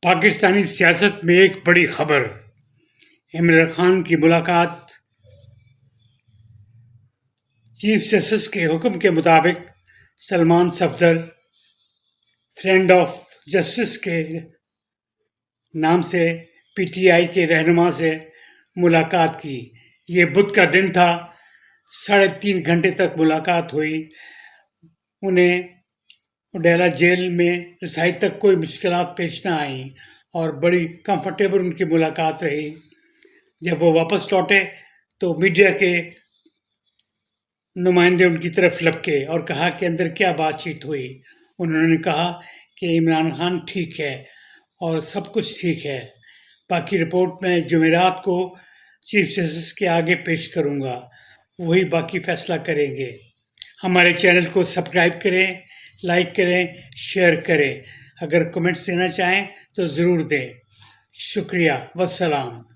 پاکستانی سیاست میں ایک بڑی خبر۔ عمران خان کی ملاقات۔ چیف جسٹس کے حکم کے مطابق Salman Safdar friend of justice کے نام سے پی ٹی آئی کے رہنما سے ملاقات کی۔ یہ بدھ کا دن تھا۔ 3.5 گھنٹے تک ملاقات ہوئی۔ انہیں اڈیالہ جیل میں رسائی تک کوئی مشکلات پیش نہ آئیں اور بڑی کمفرٹیبل ان کی ملاقات رہی۔ جب وہ واپس لوٹے تو میڈیا کے نمائندے ان کی طرف لپکے اور کہا کہ اندر کیا بات چیت ہوئی۔ انہوں نے کہا کہ عمران خان ٹھیک ہے اور سب کچھ ٹھیک ہے۔ باقی رپورٹ میں جمعرات کو چیف جسٹس کے آگے پیش کروں گا، وہی باقی فیصلہ کریں گے۔ ہمارے چینل کو سبسکرائب کریں، لائک کریں، شیئر کریں۔ اگر کمنٹس دینا چاہیں تو ضرور دیں۔ شکریہ، والسلام۔